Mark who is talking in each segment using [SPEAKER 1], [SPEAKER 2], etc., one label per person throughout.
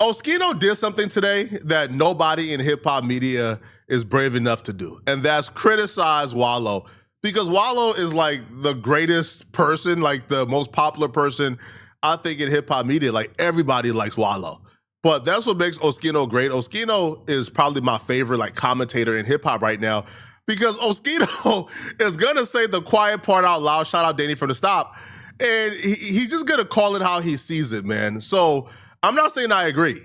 [SPEAKER 1] Oschino did something today that nobody in hip hop media is brave enough to do, and that's criticize Wallo, because Wallo is like the greatest person, like the most popular person, I think, in hip hop media. Like everybody likes Wallo, but that's what makes Oschino great. Oschino is probably my favorite like commentator in hip hop right now, because Oschino is gonna say the quiet part out loud. Shout out Danny from the stop, and he's just gonna call it how he sees it, man. So I'm not saying I agree,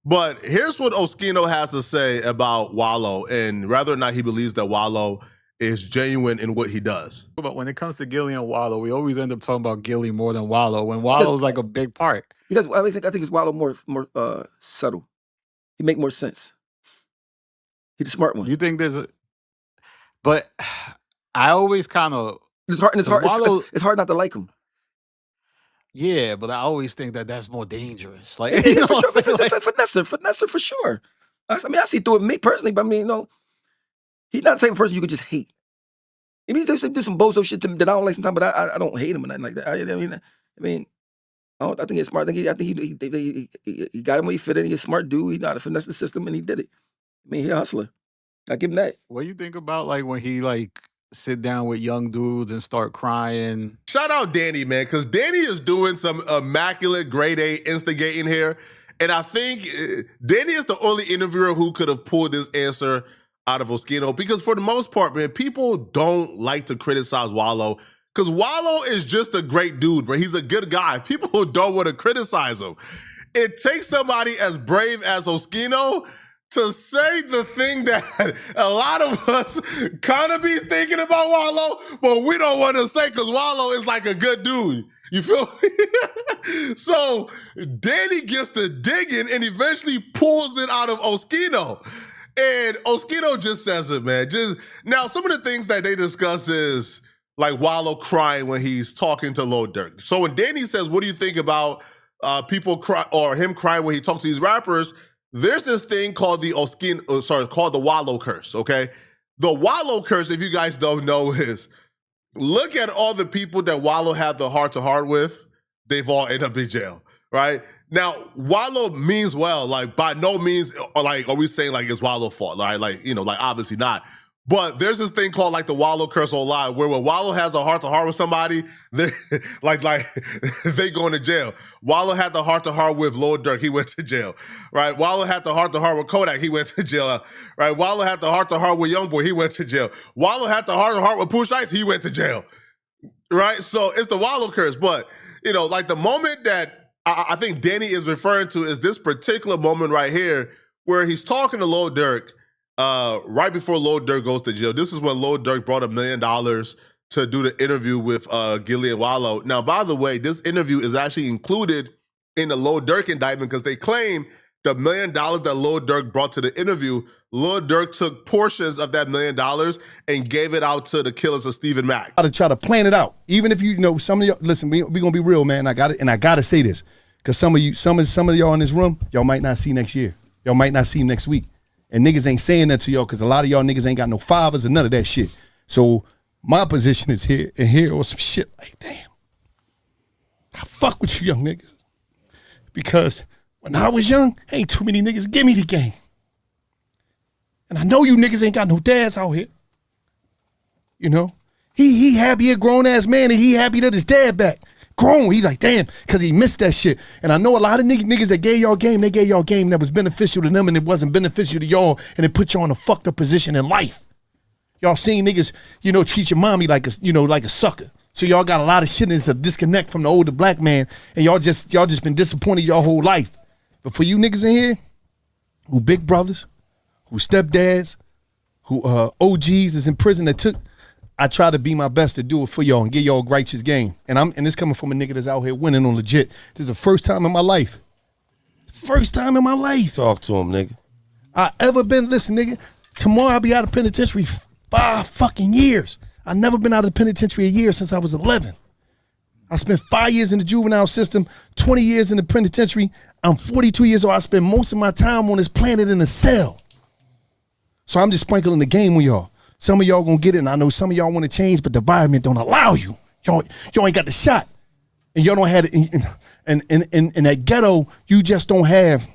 [SPEAKER 1] but here's what Oschino has to say about Wallo and whether or not he believes that Wallo is genuine in what he does.
[SPEAKER 2] But when it comes to Gillie and Wallo, we always end up talking about Gillie more than Wallo, when Wallow's like a big part.
[SPEAKER 3] Because I think it's Wallo more subtle. He make more sense. He's the smart one.
[SPEAKER 2] You think there's a... But I always kind of...
[SPEAKER 3] It's hard not to like him.
[SPEAKER 2] Yeah, but I always think that that's more dangerous. Like,
[SPEAKER 3] for sure, finesse for sure. I mean, I see through it me personally, but I mean, he's not the type of person you could just hate. I mean, he do some bozo shit that I don't like sometimes, but I don't hate him or nothing like that. I think he's smart. I think he got him where he fit in. He's a smart dude. He know how to finesse the system, and he did it. I mean, he's a hustler. I give him that.
[SPEAKER 2] What do you think about like when he like sit down with young dudes and start crying?
[SPEAKER 1] Shout out Danny, man, because Danny is doing some immaculate grade A instigating here. And I think Danny is the only interviewer who could have pulled this answer out of Oschino, because for the most part, man, people don't like to criticize Wallo, because Wallo is just a great dude, bro. He's a good guy. People don't want to criticize him. It takes somebody as brave as Oschino to say the thing that a lot of us kind of be thinking about Wallo, but we don't want to say because Wallo is like a good dude. You feel me? So Danny gets to digging and eventually pulls it out of Oschino. And Oschino just says it, man. Now, some of the things that they discuss is like Wallo crying when he's talking to Lil Durk. So when Danny says, what do you think about people cry or him crying when he talks to these rappers? There's this thing called the called the Wallo curse, okay? The Wallo curse, if you guys don't know, is look at all the people that Wallo had the heart-to-heart with. They've all ended up in jail, right? Now, Wallo means well. Like, by no means, like, are we saying, like, it's Wallo's fault, right? Like, like, obviously not. But there's this thing called, like, the Wallo curse online, where when Wallo has a heart-to-heart with somebody, they like they go into jail. Wallo had the heart-to-heart with Lil Durk, he went to jail, right? Wallo had the heart-to-heart with Kodak, he went to jail, right? Wallo had the heart-to-heart with Youngboy, he went to jail. Wallo had the heart-to-heart with Pooh Shiesty, he went to jail, right? So it's the Wallo curse. But, like, the moment that I think Danny is referring to is this particular moment right here, where he's talking to Lil Durk, right before Lil Durk goes to jail. This is when Lil Durk brought $1 million to do the interview with Gillie and Wallo. Now, by the way, this interview is actually included in the Lil Durk indictment, because they claim the $1 million that Lil Durk brought to the interview, Lil Durk took portions of that $1 million and gave it out to the killers of Stephen Mack.
[SPEAKER 4] I try to plan it out. Even if some of y'all, listen, we gonna be real, man. I got it, and I gotta say this, because some of y'all in this room, y'all might not see next year. Y'all might not see next week. And niggas ain't saying that to y'all, because a lot of y'all niggas ain't got no fathers or none of that shit. So my position is here or some shit like, damn, I fuck with you young niggas. Because when I was young, ain't too many niggas give me the game. And I know you niggas ain't got no dads out here. He happy, a grown-ass man, and he happy that his dad back. Grown, he's like, damn, because he missed that shit. And I know a lot of niggas that gave y'all game, they gave y'all game that was beneficial to them, and it wasn't beneficial to y'all, and it put y'all in a fucked up position in life. Y'all seen niggas, treat your mommy like a sucker. So y'all got a lot of shit, and it's a disconnect from the older black man, and y'all just been disappointed your whole life. But for you niggas in here, who big brothers, who stepdads, who OGs is in prison I try to be my best to do it for y'all and get y'all righteous game. And this coming from a nigga that's out here winning on legit. This is the first time in my life. First time in my life.
[SPEAKER 5] Talk to him, nigga.
[SPEAKER 4] I ever been, listen, nigga, tomorrow I'll be out of penitentiary 5 fucking years. I never been out of the penitentiary a year since I was 11. I spent 5 years in the juvenile system, 20 years in the penitentiary. I'm 42 years old. I spend most of my time on this planet in a cell. So I'm just sprinkling the game with y'all. Some of y'all gonna get it, and I know some of y'all want to change, but the environment don't allow you. Y'all ain't got the shot. And y'all don't have it. And in that ghetto, you just don't have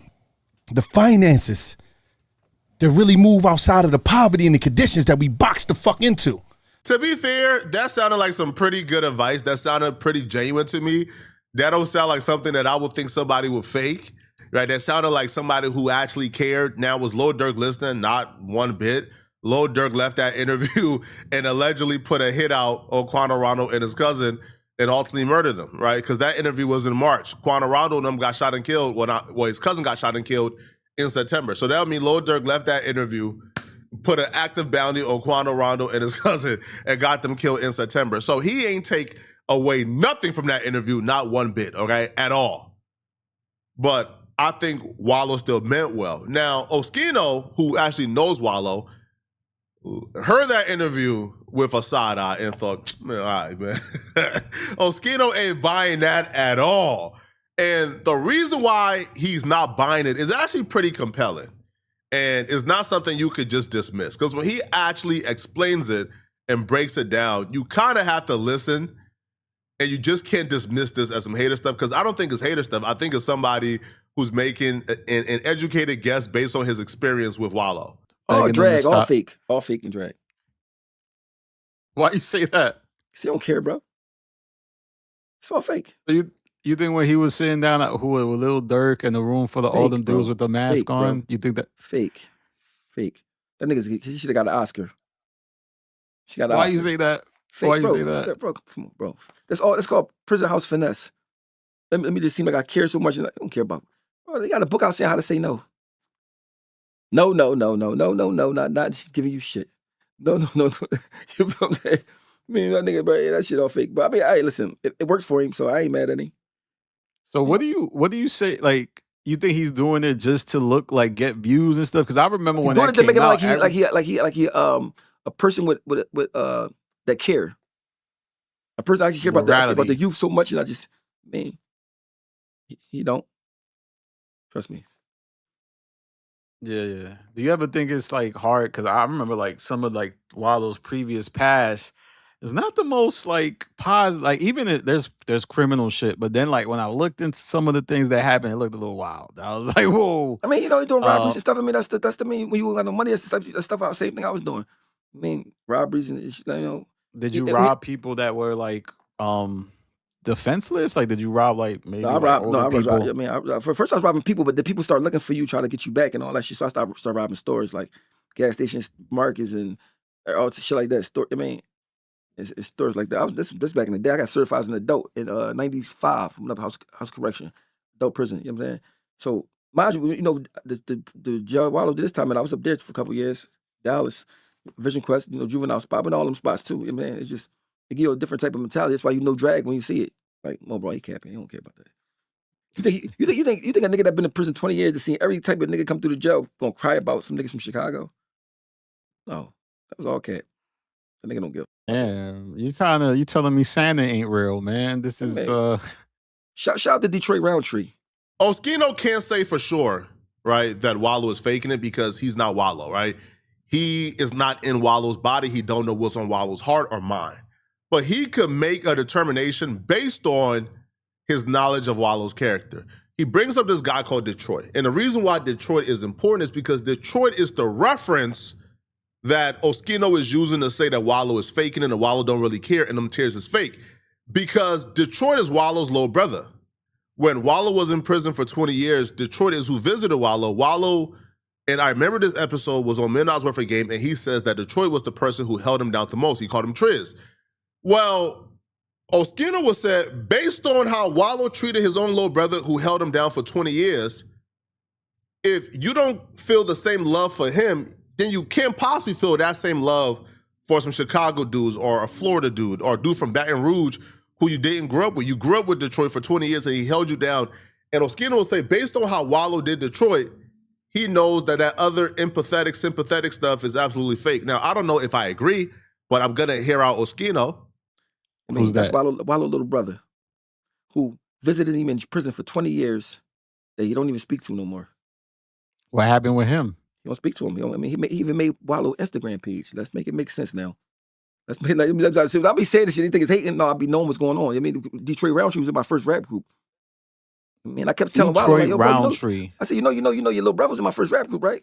[SPEAKER 4] the finances to really move outside of the poverty and the conditions that we boxed the fuck into.
[SPEAKER 1] To be fair, that sounded like some pretty good advice. That sounded pretty genuine to me. That don't sound like something that I would think somebody would fake, right? That sounded like somebody who actually cared. Now, was Lil Durk listening? Not one bit. Lil Durk left that interview and allegedly put a hit out on Quano Rondo and his cousin and ultimately murdered them, right? Because that interview was in March. Quano Rondo and them got shot and killed. Well, his cousin got shot and killed in September. So that would mean Lil Durk left that interview, put an active bounty on Quano Rondo and his cousin, and got them killed in September. So he ain't take away nothing from that interview, not one bit, okay, at all. But I think Wallow still meant well. Now, Oschino, who actually knows Wallow, heard that interview with a side eye and thought, man, all right, man. Oschino ain't buying that at all. And the reason why he's not buying it is actually pretty compelling. And it's not something you could just dismiss. Because when he actually explains it and breaks it down, you kind of have to listen, and you just can't dismiss this as some hater stuff, because I don't think it's hater stuff. I think it's somebody who's making an educated guess based on his experience with Wallow.
[SPEAKER 3] Oh, drag, all fake and drag.
[SPEAKER 2] Why you say that?
[SPEAKER 3] See, I don't care, bro. It's all fake.
[SPEAKER 2] You think when he was sitting down with Lil Durk in the room for all them dudes with the mask
[SPEAKER 3] fake,
[SPEAKER 2] on,
[SPEAKER 3] bro.
[SPEAKER 2] you think that
[SPEAKER 3] fake? That nigga's, he should have got an Oscar. She got an
[SPEAKER 2] Why
[SPEAKER 3] Oscar.
[SPEAKER 2] you say that?
[SPEAKER 3] Fake,
[SPEAKER 2] Why you
[SPEAKER 3] bro.
[SPEAKER 2] say that?
[SPEAKER 3] Bro, come on, bro. That's all. It's called prison house finesse. Let me just seem like I care so much, and I don't care about. Bro, they got a book out saying how to say no. No, not just giving you shit. No. You know what I'm saying? I mean, that nigga, bro, yeah, that shit all fake. But I mean, hey, listen, it works for him, so I ain't mad at him.
[SPEAKER 2] So what do you say? Like, you think he's doing it just to look like get views and stuff? Because I remember when that came out,
[SPEAKER 3] like he a person with that care. A person actually care about the youth so much, and I just, man, he don't. Trust me.
[SPEAKER 2] Yeah. Do you ever think it's like hard? Because I remember like some of like Wallow's previous past is not the most like positive. Like even there's criminal shit, but then like when I looked into some of the things that happened, it looked a little wild. I was like, whoa.
[SPEAKER 3] I mean, you know, you're doing robberies and stuff. I mean, that's the mean when you got no money. That's the stuff. Same thing I was doing. I mean, robberies and you know.
[SPEAKER 2] Did you rob people that were like defenseless? Like, did you rob like maybe?
[SPEAKER 3] No, I was robbing.
[SPEAKER 2] people?
[SPEAKER 3] I mean, for first I was robbing people, but the people start looking for you, trying to get you back and all that shit. So I started robbing stores like gas stations, markets, and all shit like that. Store. I mean, it's stores like that. This back in the day. I got certified as an adult in '95 from house correction, adult prison. You know what I'm saying? So mind you know the jail Wallow did this time, and I was up there for a couple years. Dallas, Vision Quest, you know, juvenile spot, but all them spots too. You know, man, it give you a different type of mentality. That's why you know drag when you see it. Like, no, bro, he capping. He don't care about that. You think a nigga that been in prison 20 years to see every type of nigga come through the jail gonna cry about some niggas from Chicago? No, that was all cap. That nigga don't give.
[SPEAKER 2] Damn, you telling me Santa ain't real, man. This is
[SPEAKER 3] Shout out to Detroit Roundtree.
[SPEAKER 1] Oschino can't say for sure, right, that Wallow is faking it because he's not Wallow, right? He is not in Wallow's body. He don't know what's on Wallow's heart or mind. But he could make a determination based on his knowledge of Wallow's character. He brings up this guy called Detroit. And the reason why Detroit is important is because Detroit is the reference that Oschino is using to say that Wallow is faking it and Wallow don't really care and them tears is fake. Because Detroit is Wallow's little brother. When Wallow was in prison for 20 years, Detroit is who visited Wallow. Wallow, and I remember this episode was on $1 Million Worth of Game, and he says that Detroit was the person who held him down the most. He called him Triz. Well, Oschino was said, based on how Wallow treated his own little brother who held him down for 20 years, if you don't feel the same love for him, then you can't possibly feel that same love for some Chicago dudes or a Florida dude or a dude from Baton Rouge who you didn't grow up with. You grew up with Detroit for 20 years and he held you down. And Oschino will say, based on how Wallow did Detroit, he knows that other empathetic, sympathetic stuff is absolutely fake. Now, I don't know if I agree, but I'm going to hear out Oschino.
[SPEAKER 3] I mean, that's Wallow little brother who visited him in prison for 20 years that he don't even speak to no more.
[SPEAKER 2] What happened with him?
[SPEAKER 3] He don't speak to him. He even made Wallow Instagram page. Let's make it make sense now. I'll be saying this shit. You think it's hating? No, I'll be knowing what's going on. I mean, Detroit Roundtree was in my first rap group. And I kept telling Wallo, like,
[SPEAKER 2] Detroit
[SPEAKER 3] yo, bro,
[SPEAKER 2] Roundtree.
[SPEAKER 3] I said, your little brother was in my first rap group, right?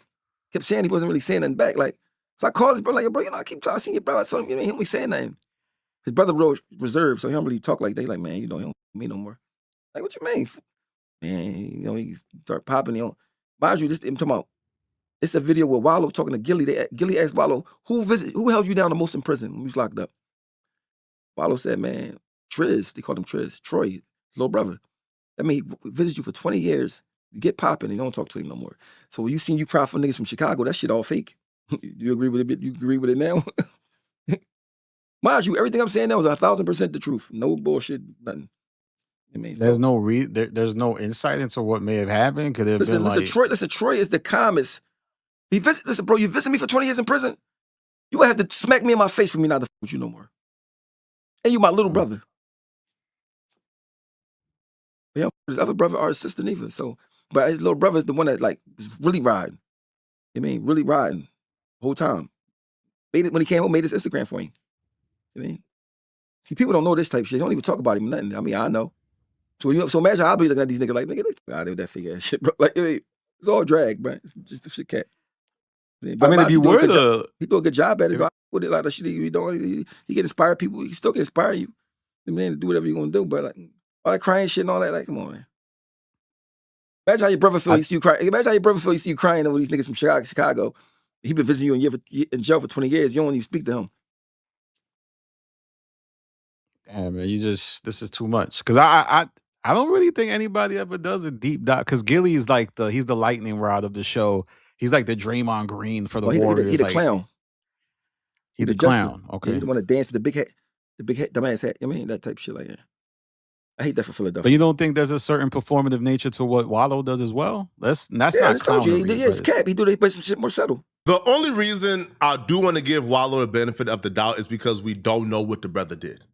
[SPEAKER 3] Kept saying he wasn't really saying nothing back. Like, so I called his brother, like, yo, bro, I keep talking, I seen your brother. I saw him, he don't be saying nothing. His brother wrote reserved, so he don't really talk like that. Like, man, he don't me no more. Like, what you mean? Man, he start popping. Mind you, I'm talking about, it's a video with Wallo talking to Gilly. Gilly asked Wallo, who held you down the most in prison when you was locked up? Wallo said, man, Triz, they called him Triz, Troy, his little brother. That mean, he visits you for 20 years. You get popping and you don't talk to him no more. So when you seen you cry for niggas from Chicago, that shit all fake. You agree with it? You agree with it now? Mind you, everything I'm saying now is 1,000% the truth. No bullshit, nothing. I mean,
[SPEAKER 2] There's there's no insight into what may have happened. Could it have been like
[SPEAKER 3] Troy is the calmest. Listen, bro, you visit me for 20 years in prison, you would have to smack me in my face for me not to fuck with you no more. And you my little brother. Yeah, his other brother or his sister neither. So, but his little brother is the one that like was really riding. Really riding the whole time. When he came home, made his Instagram for him. See, people don't know this type of shit. They don't even talk about him or nothing. I mean, I know. So imagine I'll be looking at these niggas like, nigga, they out there with that figure ass shit, bro. Like, it's all drag, bro. It's just the shit cat.
[SPEAKER 2] I mean, if you were
[SPEAKER 3] he do a good job at it. With it, like the shit he doing, he can inspire people. He still can inspire you. Man, do whatever you're gonna do. But like all that crying shit and all that, like, come on, man. Imagine how your brother feel. You see you cry. Imagine how your brother feel. You see you crying over these niggas from Chicago. He been visiting you in jail for 20 years. You don't even speak to him.
[SPEAKER 2] Damn, man, this is too much. Because I don't really think anybody ever does a deep dive. Because Gilly is like he's the lightning rod of the show. He's like the Draymond Green for the Warriors.
[SPEAKER 3] He the clown.
[SPEAKER 2] He the clown. Okay.
[SPEAKER 3] Yeah, he the one to dance with the big hat, dumbass hat. I mean, that type of shit like that. I hate that for Philadelphia.
[SPEAKER 2] But you don't think there's a certain performative nature to what Wallow does as well? That's not
[SPEAKER 3] clownery. It's cap. He do that shit more subtle.
[SPEAKER 1] The only reason I do want to give Wallow the benefit of the doubt is because we don't know what the brother did.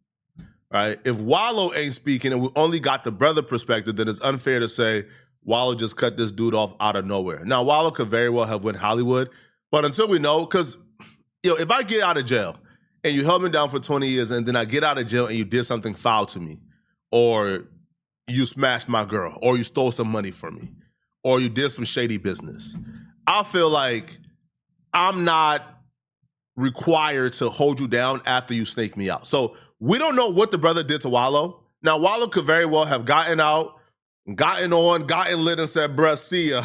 [SPEAKER 1] Right? If Wallow ain't speaking and we only got the brother perspective, then it's unfair to say Wallow just cut this dude off out of nowhere. Now, Wallow could very well have went Hollywood, but until we know, because if I get out of jail and you held me down for 20 years and then I get out of jail and you did something foul to me, or you smashed my girl, or you stole some money from me, or you did some shady business, I feel like I'm not required to hold you down after you snake me out. So we don't know what the brother did to Wallow. Now, Wallow could very well have gotten out, gotten lit and said, bruh, see ya,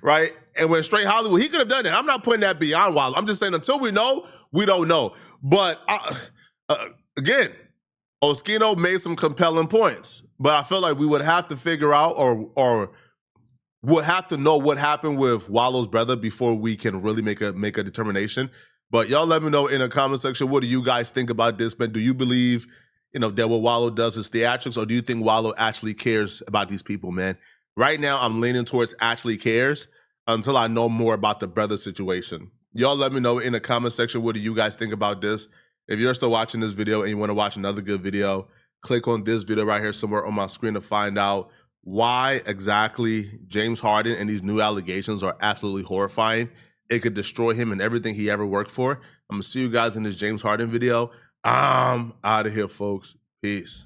[SPEAKER 1] right? And went straight Hollywood. He could have done that. I'm not putting that beyond Wallow. I'm just saying until we know, we don't know. But again, Oschino made some compelling points. But I feel like we would have to figure out or would have to know what happened with Wallow's brother before we can really make a determination. But y'all let me know in the comment section, what do you guys think about this, man? Do you believe, that what Wallow does is theatrics, or do you think Wallow actually cares about these people, man? Right now, I'm leaning towards actually cares until I know more about the brother situation. Y'all let me know in the comment section, what do you guys think about this? If you're still watching this video and you want to watch another good video, click on this video right here somewhere on my screen to find out why exactly James Harden and these new allegations are absolutely horrifying. It could destroy him and everything he ever worked for. I'm going to see you guys in this James Harden video. I'm out of here, folks. Peace.